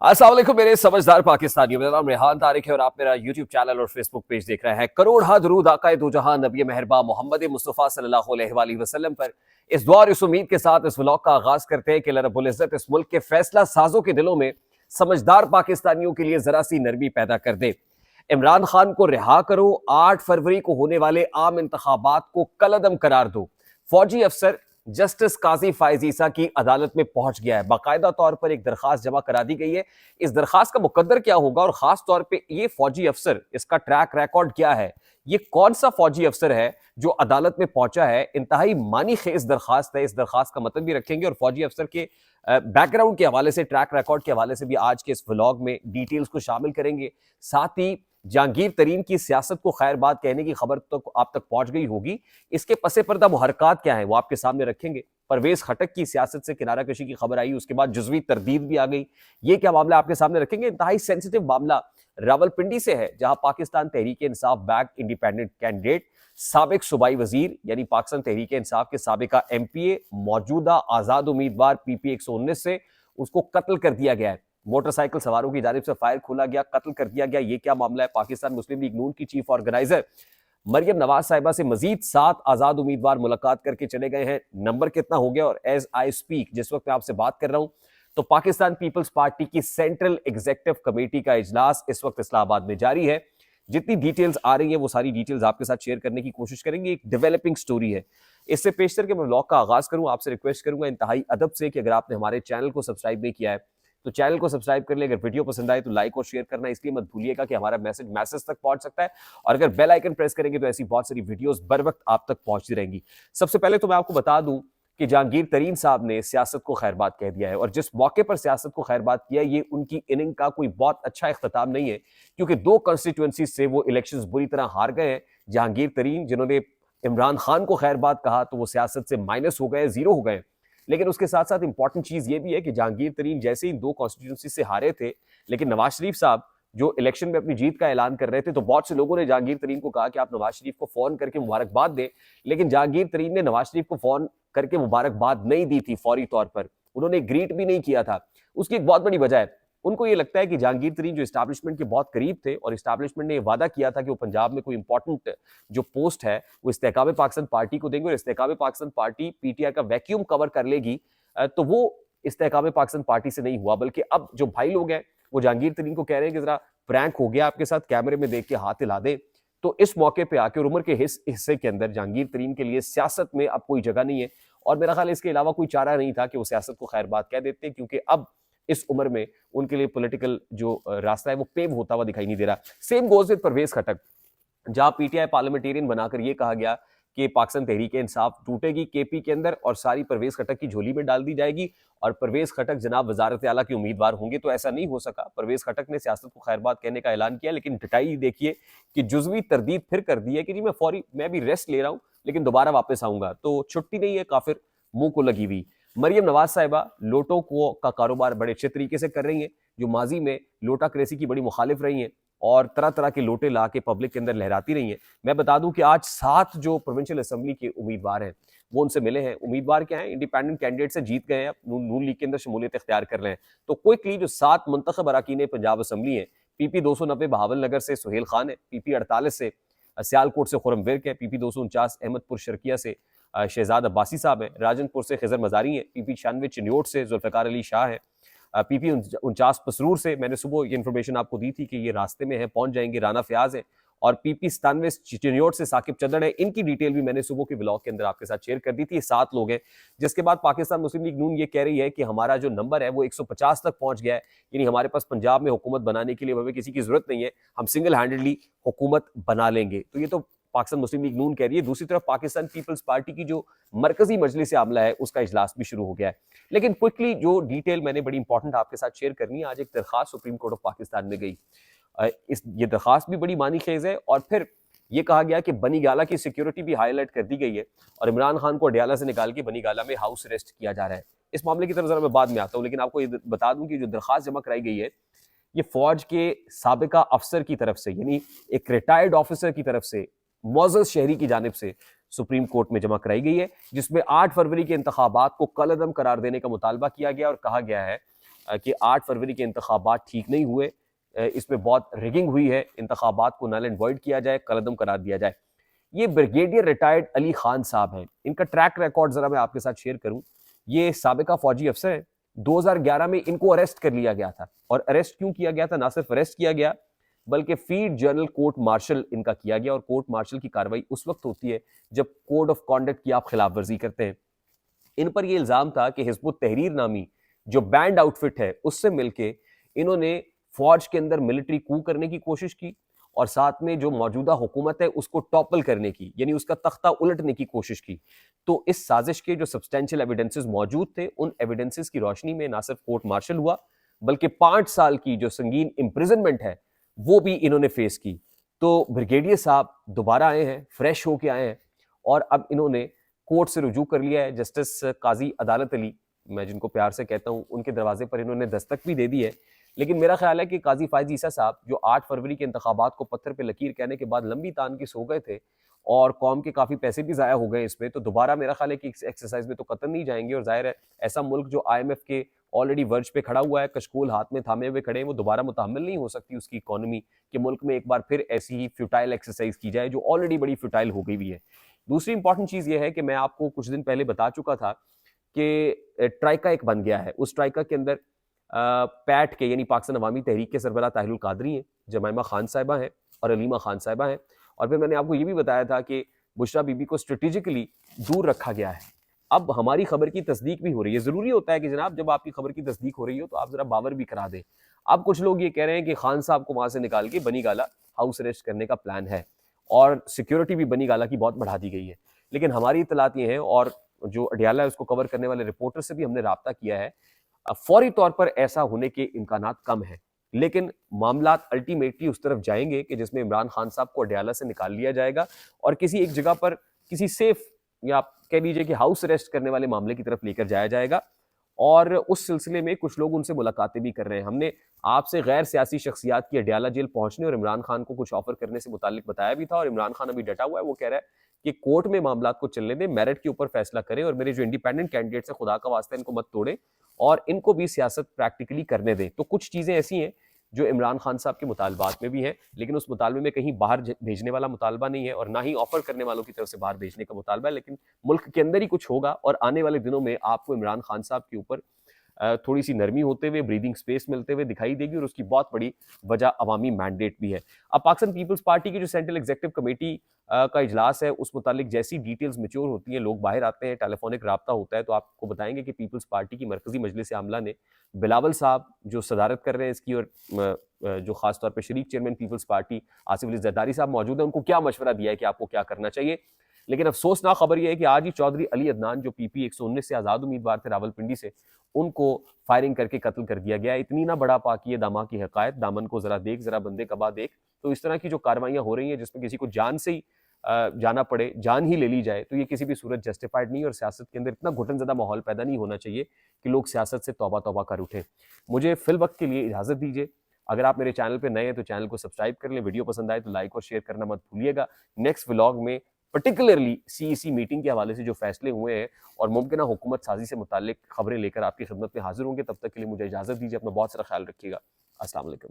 अस्सलाम वालेकुम मेरे समझदार पाकिस्तानियों। मेरा नाम रेहान तारिक है और आप मेरा यूट्यूब चैनल और फेसबुक पेज देख रहे हैं। करोड़ हा दुरूद आकाए दो जहां नबी मेहरबा मोहम्मद मुस्तफ़ा सल्लल्लाहु अलैहि वसल्लम पर। इस दुआ और इस उम्मीद के साथ इस व्लॉग का आगाज करते हैं कि अल्लाह रब्बुल इज्जत इस मुल्क के फैसला साजों के दिलों में समझदार पाकिस्तानियों के लिए जरा सी नरमी पैदा कर दे। इमरान खान को रिहा करो, 8 फरवरी को होने वाले आम इंतखाबात को कलअदम करार दो। फौजी अफसर जस्टिस काजी फायज ईसा की अदालत में पहुंच गया है। बाकायदा तौर पर एक दरखास्त जमा करा दी गई है। इस दरखास्त का मुकद्दर क्या होगा और खास तौर पे ये फौजी अफसर, इसका ट्रैक रिकॉर्ड क्या है, ये कौन सा फौजी अफसर है जो अदालत में पहुंचा है। इंतहाई मानी खेज दरखास्त है। इस दरखास्त का मतलब भी रखेंगे और फौजी अफसर के बैकग्राउंड के हवाले से, ट्रैक रिकॉर्ड के हवाले से भी आज के इस व्लॉग में डिटेल्स को शामिल करेंगे। साथ ही जहांगीर तरीन की सियासत को खैर बात कहने की खबर तो आप तक पहुंच गई होगी। इसके पसे पर्दा मुहरकात क्या है वो आपके सामने रखेंगे। परवेज खटक की सियासत से किनारा कशी की खबर आई, उसके बाद जुजवी तरदीद भी आ गई। ये क्या मामला आपके सामने रखेंगे। इंतहाई सेंसिटिव मामला रावलपिंडी से है, जहां Pakistan Tehreek Insaf back independent candidate साबिक सूबाई वजीर यानी पाकिस्तान तहरीक इंसाफ के साबिका एमपीए, मौजूदा आजाद उम्मीदवार पीपी 119 से उसको कत्ल कर दिया गया है। मोटरसाइकिल सवारों की जानिब से फायर खोला गया, कत्ल कर दिया गया। ये क्या मामला है। पाकिस्तान मुस्लिम लीग नून की चीफ ऑर्गेनाइजर मरियम नवाज साहिबा से मजीद 7 आजाद उम्मीदवार मुलाकात करके चले गए हैं। नंबर कितना हो गया। और एज आई स्पीक, जिस वक्त मैं आपसे बात कर रहा हूं, तो पाकिस्तान पीपल्स पार्टी की सेंट्रल एग्जीक्यूटिव कमेटी का इजलास इस वक्त इस्लामाबाद में जारी है। जितनी डिटेल्स आ रही है वो सारी डिटेल्स आपके साथ शेयर करने की कोशिश करेंगे। एक डेवलपिंग स्टोरी है। इससे पेशतर के मैं व्लॉग का आगाज करूं, आपसे रिक्वेस्ट करूंगा इंतहाई अदब से कि अगर आपने हमारे चैनल को सब्सक्राइब नहीं किया है तो चैनल को सब्सक्राइब कर ले। अगर वीडियो पसंद आए तो लाइक और शेयर करना इसलिए मत भूलिएगा कि हमारा मैसेज तक पहुंच सकता है। और अगर बेल आइकन प्रेस करेंगे तो ऐसी बहुत सारी वीडियोस बर वक्त आप तक पहुंचती रहेंगी। सबसे पहले तो मैं आपको बता दूं कि जहांगीर तरीन साहब ने सियासत को खैरबाद कह दिया है। और जिस मौके पर सियासत को खैरबाद किया, ये उनकी इनिंग का कोई बहुत अच्छा इख्तिताम नहीं है, क्योंकि 2 कंस्टिट्यूएंसी से वो इलेक्शंस बुरी तरह हार गए हैं। जहांगीर तरीन, जिन्होंने इमरान खान को खैरबाद कहा, तो वो सियासत से माइनस हो गए, जीरो हो गए। लेकिन उसके साथ साथ इंपॉर्टेंट चीज ये भी है कि जहांगीर तरीन जैसे ही 2 कॉन्स्टिट्यूंसी से हारे थे, लेकिन नवाज शरीफ साहब जो इलेक्शन में अपनी जीत का ऐलान कर रहे थे, तो बहुत से लोगों ने जहांगीर तरीन को कहा कि आप नवाज शरीफ को फोन करके मुबारकबाद दें। लेकिन जहांगीर तरीन ने नवाज शरीफ को फोन करके मुबारकबाद नहीं दी थी फौरी तौर पर, उन्होंने ग्रीट भी नहीं किया था। उसकी एक बहुत बड़ी वजह है, उनको ये लगता है कि जहांगीर तरीन जो इस्टेब्लिशमेंट के बहुत करीब थे और इस्टेब्लिशमेंट ने ये वादा किया था कि वो पंजाब में कोई इंपॉर्टेंट जो पोस्ट है वो इस्तेकाम पाकिस्तान पार्टी को देंगे और इस्तेकाम पाकिस्तान पार्टी पीटीआई का वैक्यूम कवर कर लेगी। तो वो इस्तेकाम पाकिस्तान पार्टी से नहीं हुआ, बल्कि अब जो भाई लोग हैं वो जहांगीर तरीन को कह रहे हैं कि जरा प्रैंक हो गया आपके साथ, कैमरे में देख के हाथ हिला दे। तो इस मौके पे आके और उम्र के हिस्से के अंदर जहांगीर तरीन के लिए सियासत में अब कोई जगह नहीं है। और मेरा ख्याल इसके अलावा कोई चारा नहीं था कि वो सियासत को खैर बात कह देते, क्योंकि अब इस उम्र में उनके लिए पॉलिटिकल जो रास्ता है वो पेव होता हुआ दिखाई नहीं दे रहा। सेम गोज विद परवेज खटक, जहां पीटीआई पार्लियामेंटेरियन बनाकर यह कहा गया कि पाकिस्तान तहरीक इंसाफ टूटेगी केपी के अंदर और सारी परवेज खटक की झोली में डाल दी जाएगी और परवेज खटक जनाब वजारत आला के उम्मीदवार होंगे। तो ऐसा नहीं हो सका। परवेज खटक ने सियासत को खैरबाद कहने का ऐलान किया, लेकिन डटाई देखिए कि जुजवी तरदीद फिर कर दी है कि जी मैं भी रेस्ट ले रहा हूं लेकिन दोबारा वापस आऊंगा। तो छुट्टी नहीं है, काफिर मुंह को लगी हुई। मरियम नवाज साहिबा लोटो को का कारोबार बड़े अच्छे तरीके से कर रही हैं, जो माजी में लोटा क्रेसी की बड़ी मुखालिफ रही हैं और तरह तरह के लोटे ला के पब्लिक के अंदर लहराती रही हैं। मैं बता दूं कि आज 7 जो प्रोविंशियल असेंबली के उम्मीदवार हैं वो उनसे मिले हैं। उम्मीदवार क्या है, इंडिपेंडेंट कैंडिडेट से जीत गए हैं, नून लीग के अंदर शमूलियत इख्तियार कर रहे हैं। तो क्विकली जो 7 मुंतखब अरकान पंजाब असेंबली है, पीपी 290 बहावल नगर से सुहेल खान है, पीपी 48 से सियालकोट से खुरम विर्क है, पीपी 249 अहमदपुर शर्किया से शहजाद अब्बासी साहब है, राजनपुर से खिजर मजारी है, पीपी 96 चिन्योट से जुल्फिकार अली शाह है, पीपी 49 पसरूर से मैंने सुबह ये इन्फॉर्मेशन आपको दी थी कि ये रास्ते में है, पहुंच जाएंगे, राना फयाज है, और पीपी 97 चिन्योट से साकिब चंदड़ है। इनकी डिटेल भी मैंने सुबह के ब्लॉग के अंदर आपके साथ शेयर कर दी थी। 7 लोग हैं। जिसके बाद पाकिस्तान मुस्लिम लीग नून ये कह रही है कि हमारा जो नंबर है वो 150 तक पहुंच गया है, यानी हमारे पास पंजाब में हुकूमत बनाने के लिए हमें किसी की जरूरत नहीं है, हम सिंगल हैंडेडली हुकूमत बना लेंगे। तो ये तो पाकिस्तान मुस्लिम लीग नून कह रही है। दूसरी तरफ पाकिस्तान पीपल्स पार्टी की जो मरकजी मजलिस आमला है उसका इजलास भी शुरू हो गया है। लेकिन क्विकली जो डिटेल मैंने बड़ी इंपॉर्टेंट आपके साथ शेयर करनी है, आज एक दरखास्त सुप्रीम कोर्ट ऑफ पाकिस्तान में गई। ये दरखास्त भी बड़ी मानी खेज है और फिर ये कहा गया कि बनी गाला की सिक्योरिटी भी हाईलाइट कर दी गई है और इमरान खान को अडियाला से निकाल के बनी गाला में हाउस अरेस्ट किया जा रहा है। इस मामले की तरफ जरा मैं बाद में आता हूँ, लेकिन आपको ये बता दूं कि जो दरखास्त जमा कराई गई है ये फौज के साबिका अफसर की तरफ से, यानी एक रिटायर्ड ऑफिसर की तरफ से मोअज़्ज़ज़ शहरी की जानिब से सुप्रीम कोर्ट में जमा कराई गई है, जिसमें 8 फरवरी के इंतखाबात को कलअदम करार देने का मुतालबा किया गया और कहा गया है कि 8 फरवरी के इंतखाबात ठीक नहीं हुए, इसमें बहुत रिगिंग हुई है, इंतखाबात को नल एंड वॉइड किया जाए, कलअदम करार दिया जाए। ये ब्रिगेडियर रिटायर्ड अली खान साहब हैं। इनका ट्रैक रिकॉर्ड जरा मैं आपके साथ शेयर करूं। ये साबिका फौजी अफसर हैं। 2011 में इनको अरेस्ट कर लिया गया था, और अरेस्ट क्यों किया गया था? ना सिर्फ अरेस्ट किया गया, बल्कि फील्ड जनरल कोर्ट मार्शल इनका किया गया। और कोर्ट मार्शल की कार्रवाई उस वक्त होती है जब कोड ऑफ कॉन्डक्ट की आप खिलाफ वर्जी करते हैं। इन पर यह इल्जाम था कि हिजबुत तहरीर नामी जो बैंड आउटफिट है उससे मिलके इन्होंने फौज के अंदर मिलिट्री कू करने की कोशिश की, और साथ में जो मौजूदा हुकूमत है उसको टॉपल करने की, यानी उसका तख्ता उलटने की कोशिश की। तो इस साजिश के जो सब्सटेंशियल एविडेंसेस मौजूद थे, उन एविडेंसेस की रोशनी में ना सिर्फ कोर्ट मार्शल हुआ, बल्कि 5 साल की जो संगीन इंप्रिजनमेंट है वो भी इन्होंने फेस की। तो ब्रिगेडियर साहब दोबारा आए हैं, फ्रेश होके आए हैं, और अब इन्होंने कोर्ट से रुजू कर लिया है। जस्टिस काजी अदालत अली, मैं जिनको प्यार से कहता हूं, उनके दरवाजे पर इन्होंने दस्तक भी दे दी है। लेकिन मेरा ख्याल है कि काजी फायज ईसा साहब, जो 8 फरवरी के इंतखाबात को पत्थर पे लकीर कहने के बाद लंबी तान की सो गए थे, और कौम के काफी पैसे भी जाया हो गए इसमें, तो दोबारा मेरा ख्याल है कि इस एक्सरसाइज में तो कतई नहीं जाएंगे। और जाहिर है ऐसा मुल्क जो IMF के ऑलरेडी वर्ज पे खड़ा हुआ है, कशकोल हाथ में थामे हुए खड़े हैं, वो दोबारा मुतहम्मिल नहीं हो सकती उसकी इकोनॉमी कि मुल्क में एक बार फिर ऐसी ही फ्यूटाइल एक्सरसाइज की जाए जो ऑलरेडी बड़ी फ्यूटाइल हो गई हुई है। दूसरी इंपॉर्टेंट चीज ये है कि मैं आपको कुछ दिन पहले बता चुका था कि ट्राइका एक बन गया है। उस ट्राइका के अंदर पैट के, यानी पाकिस्तान अवामी तहरीक के सरबराह ताहिरुल कादरी हैं, जमाइमा खान साहिबा हैं, और अलीमा खान साहिबा हैं। और फिर मैंने आपको ये भी बताया था कि बुशरा बीबी को स्ट्रेटेजिकली दूर रखा गया है। अब हमारी खबर की तस्दीक भी हो रही है। जरूरी होता है कि जनाब जब आपकी खबर की तस्दीक हो रही हो तो आप जरा बावर भी करा दें। अब कुछ लोग ये कह रहे हैं कि खान साहब को वहां से निकाल के बनी गाला हाउस अरेस्ट करने का प्लान है, और सिक्योरिटी भी बनी गाला की बहुत बढ़ा दी गई है। लेकिन हमारी इतलात ये हैं, और जो अडियाला है उसको कवर करने वाले रिपोर्टर से भी हमने राब्ता किया है, फौरी तौर पर ऐसा होने के इम्कानात कम है। लेकिन मामला अल्टीमेटली उस तरफ जाएंगे कि जिसमें इमरान खान साहब को अडियाला से निकाल लिया जाएगा और किसी एक जगह पर किसी सेफ, या आप कह लीजिए कि हाउस अरेस्ट करने वाले मामले की तरफ लेकर जाया जाएगा। और उस सिलसिले में कुछ लोग उनसे मुलाकातें भी कर रहे हैं। हमने आपसे गैर सियासी शख्सियात की अडियाला जेल पहुंचने और इमरान खान को कुछ ऑफर करने से मुतालिक बताया भी था, और इमरान खान अभी डटा हुआ है। वो कह रहा है कि कोर्ट में मामला को चलने दें, मेरिट के ऊपर फैसला करें, और मेरे जो इंडिपेंडेंट कैंडिडेट्स हैं खुदा का वास्ता इनको मत तोड़ें, और इनको भी सियासत प्रैक्टिकली करने दें। तो कुछ चीजें ऐसी हैं जो इमरान खान साहब के मुतालबात में भी हैं, लेकिन उस मुतालबे में कहीं बाहर भेजने वाला मुतालबा नहीं है, और ना ही ऑफर करने वालों की तरफ से बाहर भेजने का मुतालबा है। लेकिन मुल्क के अंदर ही कुछ होगा, और आने वाले दिनों में आपको इमरान खान साहब के ऊपर थोड़ी सी नरमी होते हुए, ब्रीदिंग स्पेस मिलते हुए दिखाई देगी, और उसकी बहुत बड़ी वजह अवामी मैंडेट भी है। अब पाकिस्तान पीपल्स पार्टी की जो सेंट्रल एग्जीक्यूटिव कमेटी का इजलास है, उस मुतालिक जैसी डिटेल्स मैच्योर होती हैं, लोग बाहर आते हैं, टेलीफोनिक राब्ता होता है, तो आपको बताएंगे कि पीपल्स पार्टी की मरकजी मजलिस आमला ने बिलावल साहब जो सदारत कर रहे हैं इसकी, और जो खासतौर पर शरीक चेयरमैन पीपल्स पार्टी आसिफ अली जरदारी साहब मौजूद है, उनको क्या मशवरा दिया है कि आपको क्या करना चाहिए। लेकिन अफसोसनाक खबर यह है कि आज ही चौधरी अली अदनान जो PP 119 से आजाद उम्मीदवार थे रावलपिंडी से, उनको फायरिंग करके कत्ल कर दिया गया। इतनी ना बड़ा पाकी दामा की हकायत, दामन को जरा देख, जरा बंदे कबा देख। तो इस तरह की जो कार्रवाइयां हो रही हैं जिसमें किसी को जान से ही जाना पड़े, जान ही ले ली जाए, तो ये किसी भी सूरत जस्टिफाइड नहीं, और सियासत के अंदर इतना घुटन ज़दा माहौल पैदा नहीं होना चाहिए कि लोग सियासत से तौबा तौबा कर उठें। मुझे फिल वक्त के लिए इजाज़त दीजिए। अगर आप मेरे चैनल पर नए हैं तो चैनल को सब्सक्राइब कर लें, वीडियो पसंद आए तो लाइक और शेयर करना मत भूलिएगा। नेक्स्ट व्लॉग में पर्टिकुलरली CEC मीटिंग के हवाले से जो फैसले हुए हैं और मुमकिन हुकूमत साजी से मुताल्लिक खबरें लेकर आपकी खिदमत में हाजिर होंगे। तब तक के लिए मुझे इजाज़त दीजिए। अपना बहुत सारा ख्याल रखिएगा। अस्सलाम वालेकुम।